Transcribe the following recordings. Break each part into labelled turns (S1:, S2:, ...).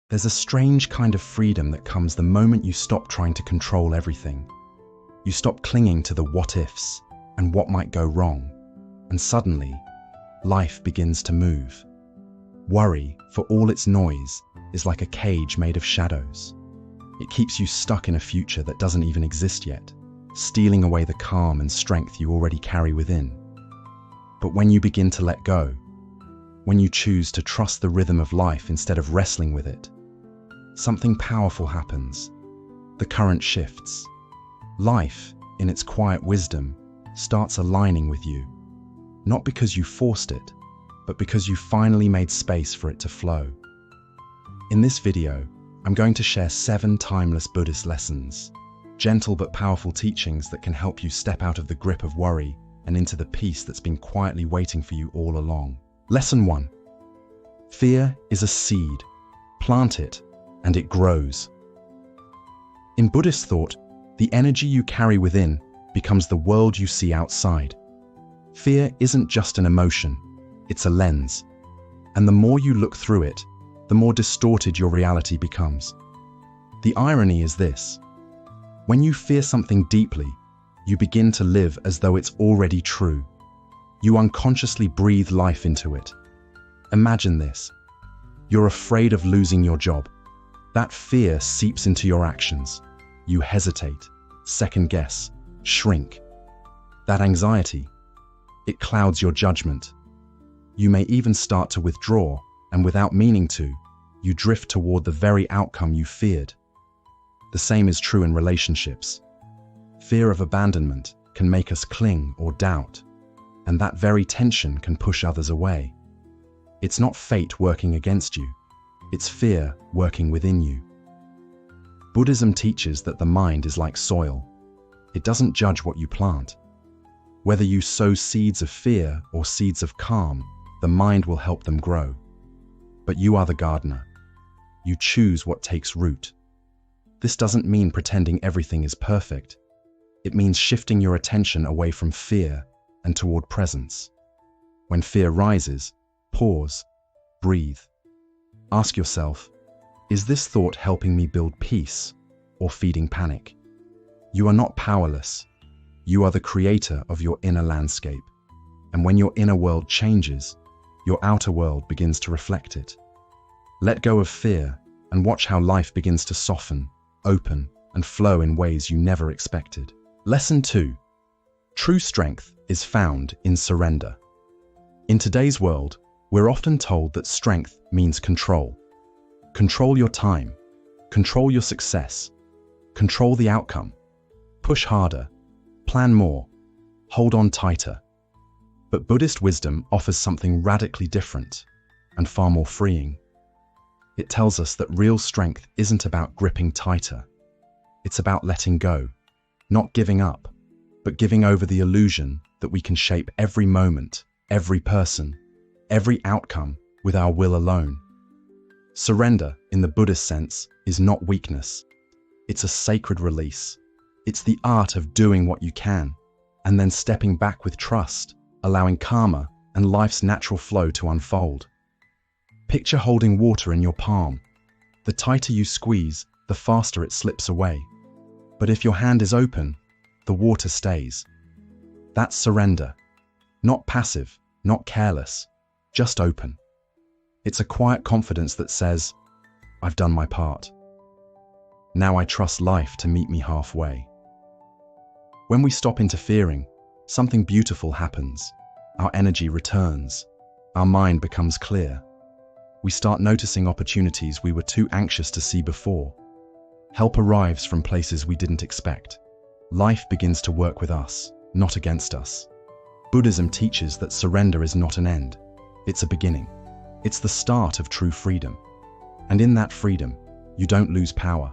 S1: There's a strange kind of freedom that comes the moment you stop trying to control everything. You stop clinging to the what-ifs and what might go wrong, and suddenly, life begins to move. Worry, for all its noise, is like a cage made of shadows. It keeps you stuck in a future that doesn't even exist yet, stealing away the calm and strength you already carry within. But when you begin to let go, when you choose to trust the rhythm of life instead of wrestling with it, something powerful happens. The current shifts. Life, in its quiet wisdom, starts aligning with you, not because you forced it, but because you finally made space for it to flow. In this video, I'm going to share 7 timeless Buddhist lessons, gentle but powerful teachings that can help you step out of the grip of worry and into the peace that's been quietly waiting for you all along. Lesson 1. Fear is a seed. Plant it, and it grows. In Buddhist thought, the energy you carry within becomes the world you see outside. Fear isn't just an emotion, it's a lens. And the more you look through it, the more distorted your reality becomes. The irony is this: when you fear something deeply, you begin to live as though it's already true. You unconsciously breathe life into it. Imagine this. You're afraid of losing your job. That fear seeps into your actions. You hesitate, second guess, shrink. That anxiety, it clouds your judgment. You may even start to withdraw, and without meaning to, you drift toward the very outcome you feared. The same is true in relationships. Fear of abandonment can make us cling or doubt, and that very tension can push others away. It's not fate working against you, it's fear working within you. Buddhism teaches that the mind is like soil. It doesn't judge what you plant. Whether you sow seeds of fear or seeds of calm, the mind will help them grow. But you are the gardener. You choose what takes root. This doesn't mean pretending everything is perfect. It means shifting your attention away from fear and toward presence. When fear rises, pause, breathe. Ask yourself, is this thought helping me build peace or feeding panic? You are not powerless. You are the creator of your inner landscape. And when your inner world changes, your outer world begins to reflect it. Let go of fear and watch how life begins to soften, open, and flow in ways you never expected. Lesson 2. True strength is found in surrender. In today's world, we're often told that strength means control. Control your time. Control your success. Control the outcome. Push harder. Plan more. Hold on tighter. But Buddhist wisdom offers something radically different and far more freeing. It tells us that real strength isn't about gripping tighter. It's about letting go, not giving up, but giving over the illusion that we can shape every moment, every person, every outcome with our will alone. Surrender, in the Buddhist sense, is not weakness. It's a sacred release. It's the art of doing what you can, and then stepping back with trust, allowing karma and life's natural flow to unfold. Picture holding water in your palm. The tighter you squeeze, the faster it slips away. But if your hand is open, the water stays. That's surrender. Not passive, not careless, just open. It's a quiet confidence that says, I've done my part. Now I trust life to meet me halfway. When we stop interfering, something beautiful happens. Our energy returns. Our mind becomes clear. We start noticing opportunities we were too anxious to see before. Help arrives from places we didn't expect. Life begins to work with us, not against us. Buddhism teaches that surrender is not an end. It's a beginning. It's the start of true freedom. And in that freedom, you don't lose power.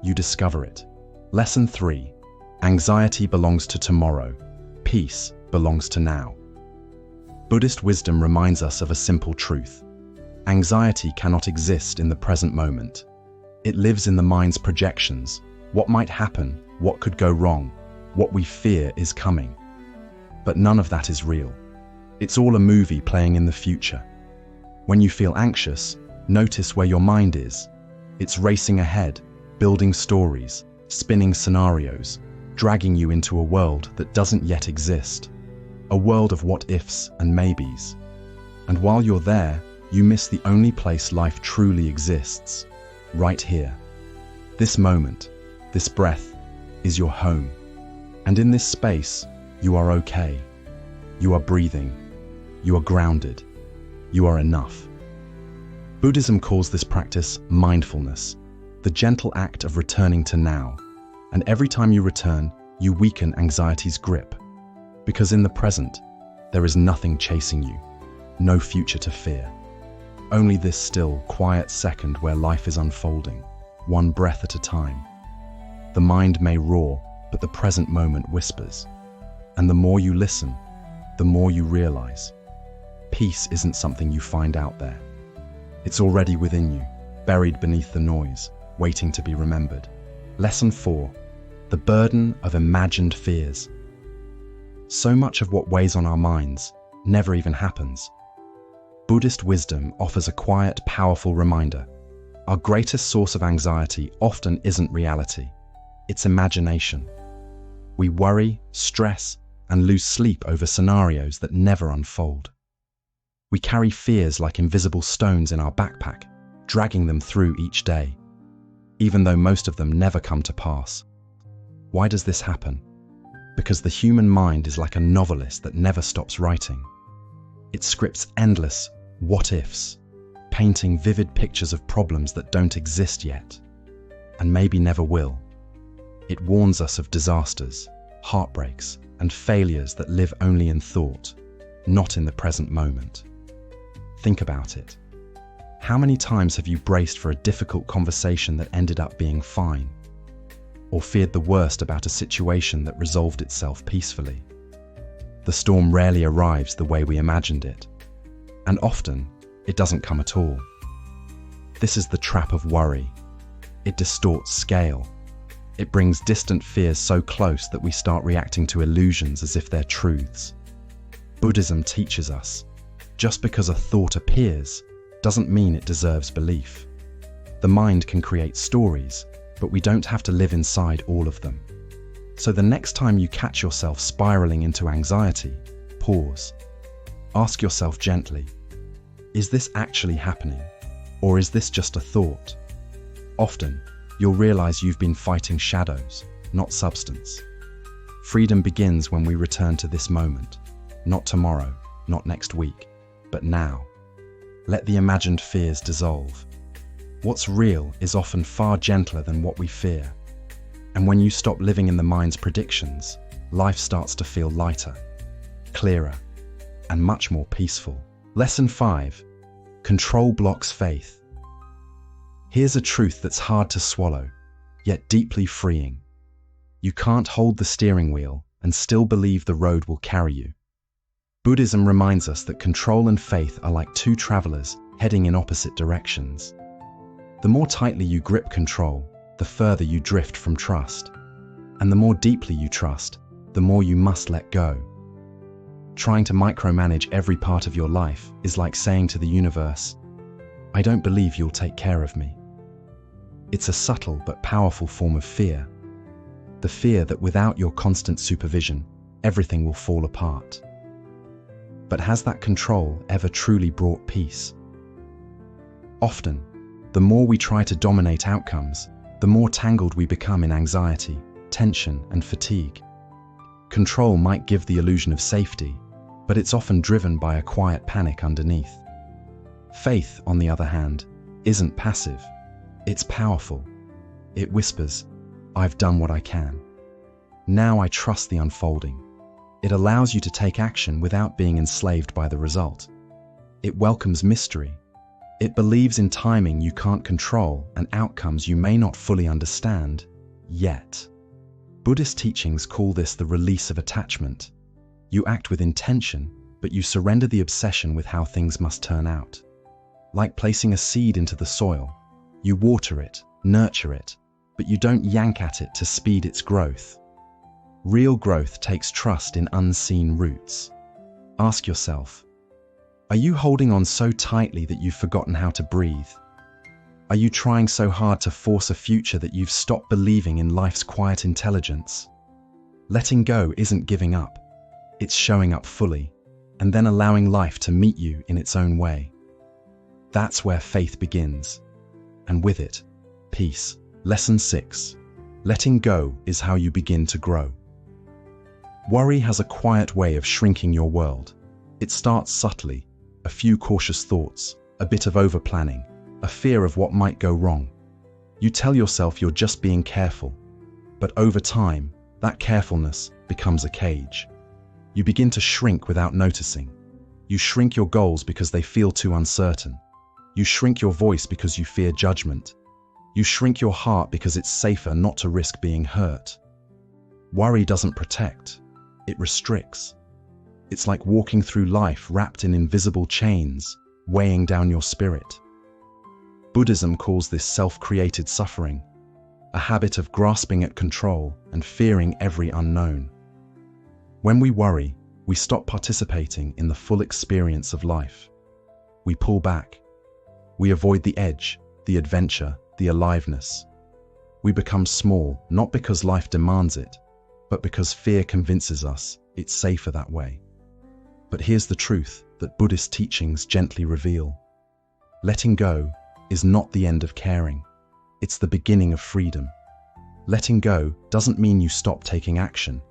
S1: You discover it. Lesson 3. Anxiety belongs to tomorrow. Peace belongs to now. Buddhist wisdom reminds us of a simple truth. Anxiety cannot exist in the present moment. It lives in the mind's projections. What might happen, what could go wrong, what we fear is coming. But none of that is real. It's all a movie playing in the future. When you feel anxious, notice where your mind is. It's racing ahead, building stories, spinning scenarios, dragging you into a world that doesn't yet exist. A world of what-ifs and maybes. And while you're there, you miss the only place life truly exists. Right here. This moment, this breath, is your home. And in this space, you are okay. You are breathing. You are grounded. You are enough. Buddhism calls this practice mindfulness, the gentle act of returning to now. And every time you return, you weaken anxiety's grip. Because in the present, there is nothing chasing you, no future to fear. Only this still, quiet second where life is unfolding, one breath at a time. The mind may roar, but the present moment whispers. And the more you listen, the more you realize. Peace isn't something you find out there. It's already within you, buried beneath the noise, waiting to be remembered. Lesson 4. The burden of imagined fears. So much of what weighs on our minds never even happens. Buddhist wisdom offers a quiet, powerful reminder. Our greatest source of anxiety often isn't reality. It's imagination. We worry, stress, and lose sleep over scenarios that never unfold. We carry fears like invisible stones in our backpack, dragging them through each day, even though most of them never come to pass. Why does this happen? Because the human mind is like a novelist that never stops writing. It scripts endless what-ifs, painting vivid pictures of problems that don't exist yet, and maybe never will. It warns us of disasters, heartbreaks, and failures that live only in thought, not in the present moment. Think about it. How many times have you braced for a difficult conversation that ended up being fine? Or feared the worst about a situation that resolved itself peacefully? The storm rarely arrives the way we imagined it, and often it doesn't come at all. This is the trap of worry. It distorts scale. It brings distant fears so close that we start reacting to illusions as if they're truths. Buddhism teaches us, just because a thought appears doesn't mean it deserves belief. The mind can create stories, but we don't have to live inside all of them. So the next time you catch yourself spiraling into anxiety, pause. Ask yourself gently, is this actually happening? Or is this just a thought? Often, you'll realize you've been fighting shadows, not substance. Freedom begins when we return to this moment, not tomorrow, not next week, but now. Let the imagined fears dissolve. What's real is often far gentler than what we fear. And when you stop living in the mind's predictions, life starts to feel lighter, clearer, and much more peaceful. Lesson 5. Control blocks faith. Here's a truth that's hard to swallow, yet deeply freeing. You can't hold the steering wheel and still believe the road will carry you. Buddhism reminds us that control and faith are like two travelers heading in opposite directions. The more tightly you grip control, the further you drift from trust. And the more deeply you trust, the more you must let go. Trying to micromanage every part of your life is like saying to the universe, I don't believe you'll take care of me. It's a subtle but powerful form of fear. The fear that without your constant supervision, everything will fall apart. But has that control ever truly brought peace? Often, the more we try to dominate outcomes, the more tangled we become in anxiety, tension, and fatigue. Control might give the illusion of safety, but it's often driven by a quiet panic underneath. Faith, on the other hand, isn't passive. It's powerful. It whispers, I've done what I can. Now I trust the unfolding. It allows you to take action without being enslaved by the result. It welcomes mystery. It believes in timing you can't control and outcomes you may not fully understand yet. Buddhist teachings call this the release of attachment. You act with intention, but you surrender the obsession with how things must turn out. Like placing a seed into the soil, you water it, nurture it, but you don't yank at it to speed its growth. Real growth takes trust in unseen roots. Ask yourself, are you holding on so tightly that you've forgotten how to breathe? Are you trying so hard to force a future that you've stopped believing in life's quiet intelligence? Letting go isn't giving up. It's showing up fully, and then allowing life to meet you in its own way. That's where faith begins, and with it, peace. Lesson 6. Letting go is how you begin to grow. Worry has a quiet way of shrinking your world. It starts subtly, a few cautious thoughts, a bit of over-planning, a fear of what might go wrong. You tell yourself you're just being careful, but over time, that carefulness becomes a cage. You begin to shrink without noticing. You shrink your goals because they feel too uncertain. You shrink your voice because you fear judgment. You shrink your heart because it's safer not to risk being hurt. Worry doesn't protect, it restricts. It's like walking through life wrapped in invisible chains, weighing down your spirit. Buddhism calls this self-created suffering, a habit of grasping at control and fearing every unknown. When we worry, we stop participating in the full experience of life. We pull back. We avoid the edge, the adventure, the aliveness. We become small, not because life demands it, but because fear convinces us it's safer that way. But here's the truth that Buddhist teachings gently reveal. Letting go is not the end of caring. It's the beginning of freedom. Letting go doesn't mean you stop taking action.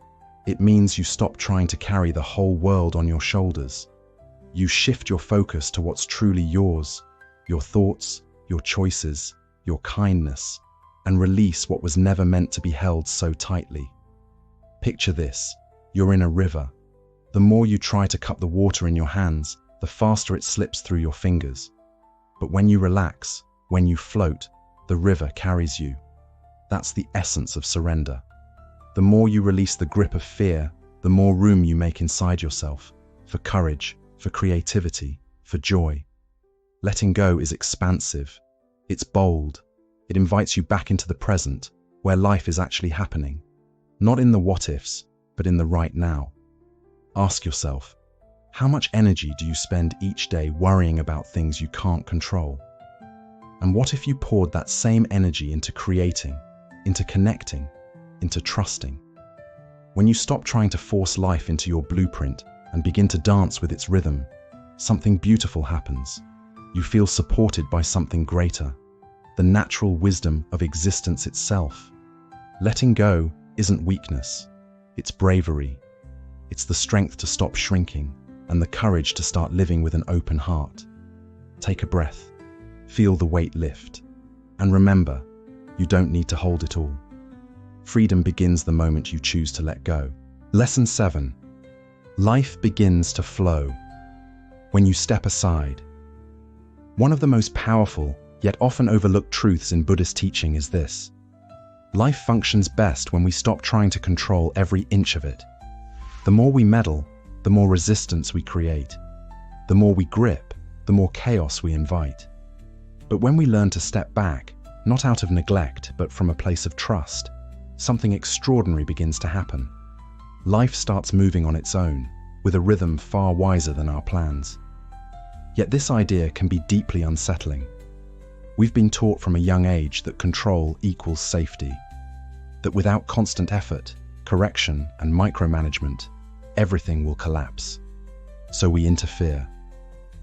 S1: It means you stop trying to carry the whole world on your shoulders. You shift your focus to what's truly yours, your thoughts, your choices, your kindness, and release what was never meant to be held so tightly. Picture this: you're in a river. The more you try to cup the water in your hands, the faster it slips through your fingers. But when you relax, when you float, the river carries you. That's the essence of surrender. The more you release the grip of fear, the more room you make inside yourself, for courage, for creativity, for joy. Letting go is expansive. It's bold. It invites you back into the present, where life is actually happening. Not in the what-ifs, but in the right now. Ask yourself, how much energy do you spend each day worrying about things you can't control? And what if you poured that same energy into creating, into connecting, into trusting? When you stop trying to force life into your blueprint and begin to dance with its rhythm, something beautiful happens. You feel supported by something greater, the natural wisdom of existence itself. Letting go isn't weakness, it's bravery. It's the strength to stop shrinking and the courage to start living with an open heart. Take a breath, feel the weight lift, and remember, you don't need to hold it all. Freedom begins the moment you choose to let go. Lesson 7. Life begins to flow when you step aside. One of the most powerful, yet often overlooked truths in Buddhist teaching is this: life functions best when we stop trying to control every inch of it. The more we meddle, the more resistance we create. The more we grip, the more chaos we invite. But when we learn to step back, not out of neglect, but from a place of trust, something extraordinary begins to happen. Life starts moving on its own, with a rhythm far wiser than our plans. Yet this idea can be deeply unsettling. We've been taught from a young age that control equals safety, that without constant effort, correction, and micromanagement, everything will collapse. So we interfere.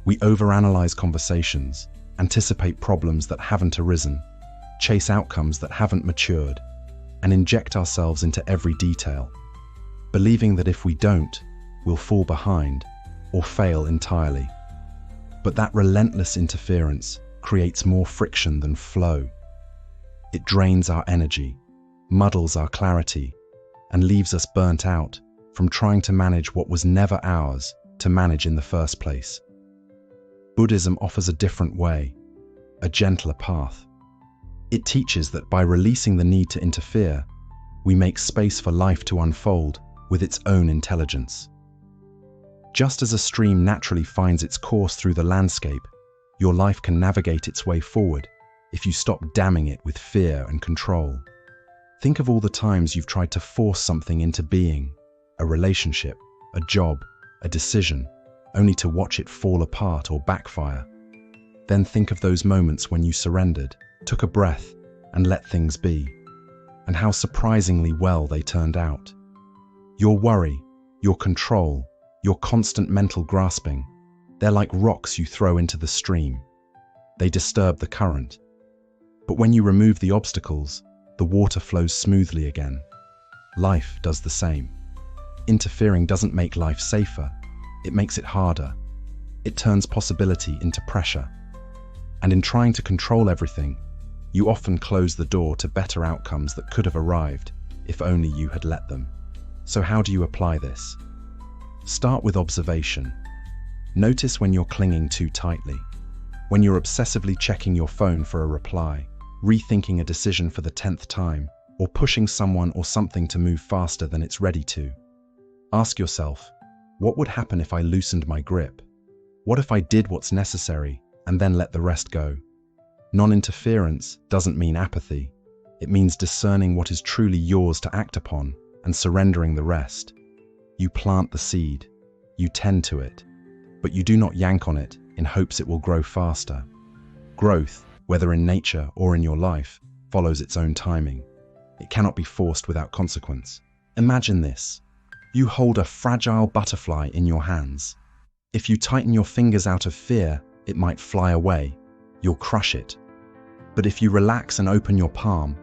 S1: We overanalyze conversations, anticipate problems that haven't arisen, chase outcomes that haven't matured, and inject ourselves into every detail, believing that if we don't, we'll fall behind or fail entirely. But that relentless interference creates more friction than flow. It drains our energy, muddles our clarity, and leaves us burnt out from trying to manage what was never ours to manage in the first place. Buddhism offers a different way, a gentler path. It teaches that by releasing the need to interfere, we make space for life to unfold with its own intelligence. Just as a stream naturally finds its course through the landscape, your life can navigate its way forward if you stop damming it with fear and control. Think of all the times you've tried to force something into being, a relationship, a job, a decision, only to watch it fall apart or backfire. Then think of those moments when you surrendered, took a breath, and let things be, and how surprisingly well they turned out. Your worry, your control, your constant mental grasping, they're like rocks you throw into the stream. They disturb the current. But when you remove the obstacles, the water flows smoothly again. Life does the same. Interfering doesn't make life safer, it makes it harder. It turns possibility into pressure. And in trying to control everything, you often close the door to better outcomes that could have arrived if only you had let them. So how do you apply this? Start with observation. Notice when you're clinging too tightly, when you're obsessively checking your phone for a reply, rethinking a decision for the 10th time, or pushing someone or something to move faster than it's ready to. Ask yourself, what would happen if I loosened my grip? What if I did what's necessary and then let the rest go? Non-interference doesn't mean apathy. It means discerning what is truly yours to act upon and surrendering the rest. You plant the seed, you tend to it, but you do not yank on it in hopes it will grow faster. Growth, whether in nature or in your life, follows its own timing. It cannot be forced without consequence. Imagine this. You hold a fragile butterfly in your hands. If you tighten your fingers out of fear, it might fly away. You'll crush it. But if you relax and open your palm,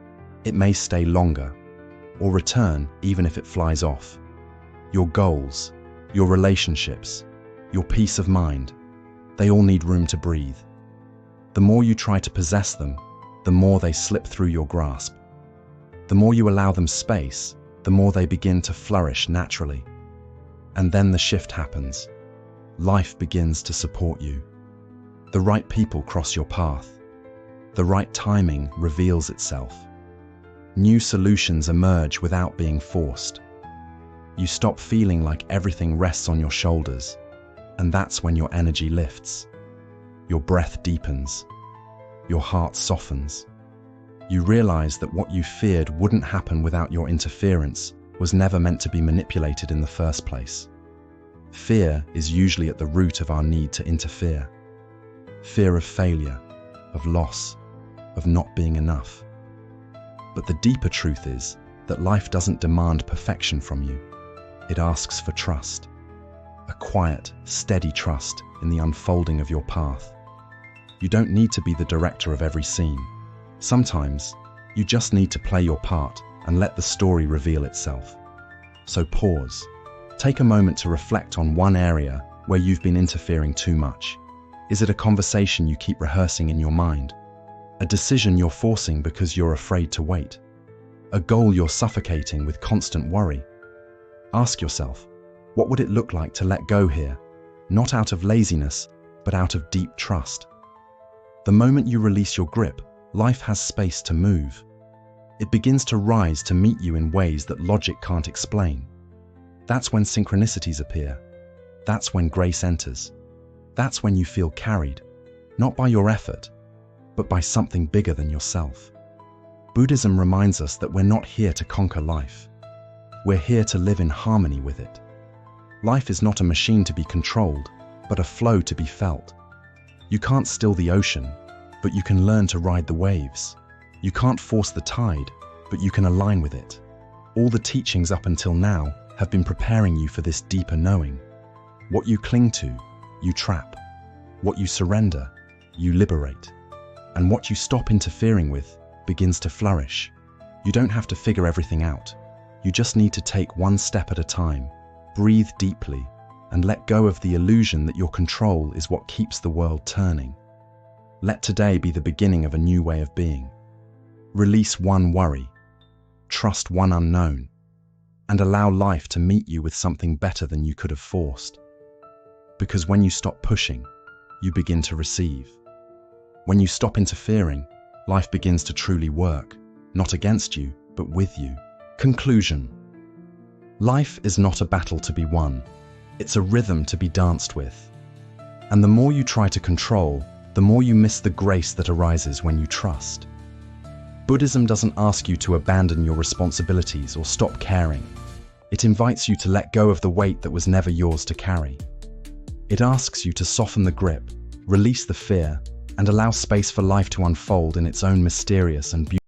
S1: it may stay longer, or return even if it flies off. Your goals, your relationships, your peace of mind, they all need room to breathe. The more you try to possess them, the more they slip through your grasp. The more you allow them space, the more they begin to flourish naturally. And then the shift happens. Life begins to support you. The right people cross your path. The right timing reveals itself. New solutions emerge without being forced. You stop feeling like everything rests on your shoulders, and that's when your energy lifts. Your breath deepens. Your heart softens. You realize that what you feared wouldn't happen without your interference was never meant to be manipulated in the first place. Fear is usually at the root of our need to interfere. Fear of failure, of loss, of not being enough. But the deeper truth is that life doesn't demand perfection from you. It asks for trust. A quiet, steady trust in the unfolding of your path. You don't need to be the director of every scene. Sometimes, you just need to play your part and let the story reveal itself. So pause. Take a moment to reflect on one area where you've been interfering too much. Is it a conversation you keep rehearsing in your mind? A decision you're forcing because you're afraid to wait? A goal you're suffocating with constant worry? Ask yourself, what would it look like to let go here? Not out of laziness, but out of deep trust. The moment you release your grip, life has space to move. It begins to rise to meet you in ways that logic can't explain. That's when synchronicities appear. That's when grace enters. That's when you feel carried, not by your effort, but by something bigger than yourself. Buddhism reminds us that we're not here to conquer life. We're here to live in harmony with it. Life is not a machine to be controlled, but a flow to be felt. You can't still the ocean, but you can learn to ride the waves. You can't force the tide, but you can align with it. All the teachings up until now have been preparing you for this deeper knowing. What you cling to, you trap. What you surrender, you liberate. And what you stop interfering with begins to flourish. You don't have to figure everything out. You just need to take one step at a time, breathe deeply, and let go of the illusion that your control is what keeps the world turning. Let today be the beginning of a new way of being. Release one worry, trust one unknown, and allow life to meet you with something better than you could have forced. Because when you stop pushing, you begin to receive. When you stop interfering, life begins to truly work, not against you, but with you. Conclusion. Life is not a battle to be won. It's a rhythm to be danced with. And the more you try to control, the more you miss the grace that arises when you trust. Buddhism doesn't ask you to abandon your responsibilities or stop caring. It invites you to let go of the weight that was never yours to carry. It asks you to soften the grip, release the fear, and allow space for life to unfold in its own mysterious and beautiful